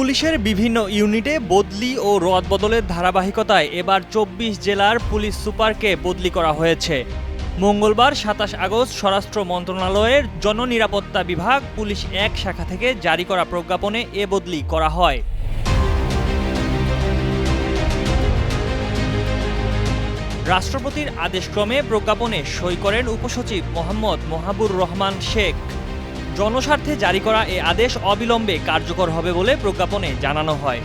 পুলিশের বিভিন্ন ইউনিটে বদলি ও রদবদলের ধারাবাহিকতায় এবার ২৪ জেলার পুলিশ সুপারকে বদলি করা হয়েছে। মঙ্গলবার ২৭ আগস্ট স্বরাষ্ট্র মন্ত্রণালয়ের জননিরাপত্তা বিভাগ পুলিশ ১ শাখা থেকে জারি করা প্রজ্ঞাপনে এ বদলি করা হয়। রাষ্ট্রপতির আদেশক্রমে প্রজ্ঞাপনে সই করেন উপসচিব মোহাম্মদ মহাবুর রহমান শেখ। জনস্বার্থে জারি করা এ আদেশ অবিলম্বে কার্যকর হবে বলে প্রজ্ঞাপনে জানানো হয়।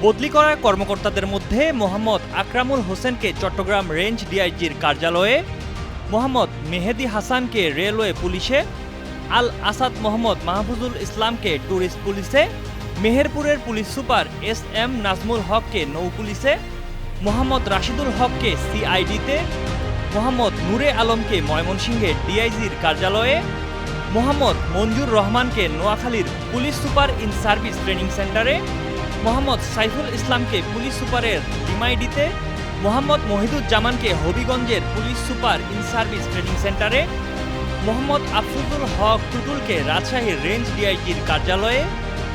বদলি করা কর্মকর্তাদের মধ্যে মোহাম্মদ আকরামুল হোসেনকে চট্টগ্রাম রেঞ্জ ডিআইজির কার্যালয়ে, মোহাম্মদ মেহেদি হাসানকে রেলওয়ে পুলিশে, আল আসাদ মোহাম্মদ মাহফুজুল ইসলামকে ট্যুরিস্ট পুলিশে, মেহেরপুরের পুলিশ সুপার এস.এম. নাজমুল হককে নৌ পুলিশে, মোহাম্মদ রাশিদুল হককে সিআইডিতে, মোহাম্মদ নূরে আলমকে ময়মনসিংহের ডিআইজির কার্যালয়ে, মোহাম্মদ মঞ্জুর রহমানকে নোয়াখালীর police super in service training সেন্টারে, মোহাম্মদ সাইফুল ইসলামকে পুলিশ সুপারের ডিমাইডিতে, মোহাম্মদ মহিদুজ্জামানকে হবিগঞ্জের police super in service training সেন্টারে, মোহাম্মদ আফরুজুল হক টুটুলকে রাজশাহীর রেঞ্জ ডিআইজির কার্যালয়ে,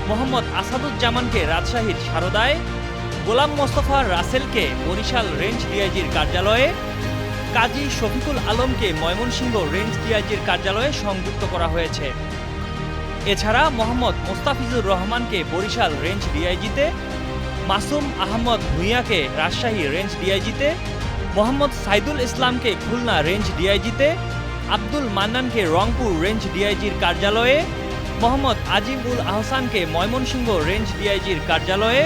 মোহাম্মদ আসাদুজ্জামানকে রাজশাহীর সারদায়, গোলাম মোস্তফা রাসেলকে বরিশাল রেঞ্জ ডিআইজির কার্যালয়ে, কাজী শফিকুল আলমকে ময়মনসিংহ রেঞ্জ ডিআইজির কার্যালয়ে সংযুক্ত করা হয়েছে। এছাড়া মোহাম্মদ মোস্তাফিজুর রহমানকে বরিশাল রেঞ্জ ডিআইজিতে, মাসুম আহমদ ভূঁইয়াকে রাজশাহী রেঞ্জ ডিআইজিতে, মোহাম্মদ সাইদুল ইসলামকে খুলনা রেঞ্জ ডিআইজিতে, আব্দুল মান্নানকে রংপুর রেঞ্জ ডিআইজির কার্যালয়ে, মোহাম্মদ আজিম উল আহসানকে ময়মনসিংহ রেঞ্জ ডিআইজির কার্যালয়ে,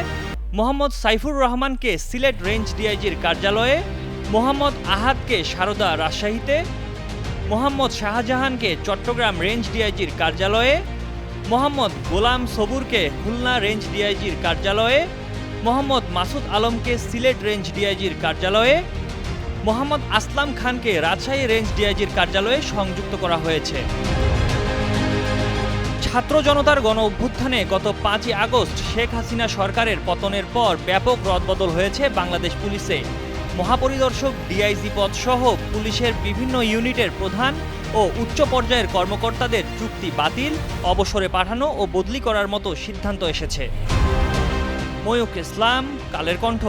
মোহাম্মদ সাইফুর রহমানকে সিলেট রেঞ্জ ডিআইজির কার্যালয়ে, মোহাম্মদ আহাদকে সারদা রাজশাহীতে, মোহাম্মদ শাহজাহানকে চট্টগ্রাম রেঞ্জ ডিআইজির কার্যালয়ে, মোহাম্মদ গোলাম সবুরকে খুলনা রেঞ্জ ডিআইজির কার্যালয়ে, মোহাম্মদ মাসুদ আলমকে সিলেট রেঞ্জ ডিআইজির কার্যালয়ে, মোহাম্মদ আসলাম খানকে রাজশাহী রেঞ্জ ডিআইজির কার্যালয়ে সংযুক্ত করা হয়েছে। ছাত্র জনতার গণ অভ্যুত্থানে গত ৫ই আগস্ট শেখ হাসিনা সরকারের পতনের পর ব্যাপক রদবদল হয়েছে বাংলাদেশ পুলিশে। মহাপরিদর্শক ডিআইজি পদ সহ পুলিশের বিভিন্ন ইউনিটের প্রধান ও উচ্চ পর্যায়ের কর্মকর্তাদের চুক্তি বাতিল, অবসরে পাঠানো ও বদলি করার মতো সিদ্ধান্ত এসেছে। ময়ূক ইসলাম, কালের কণ্ঠ।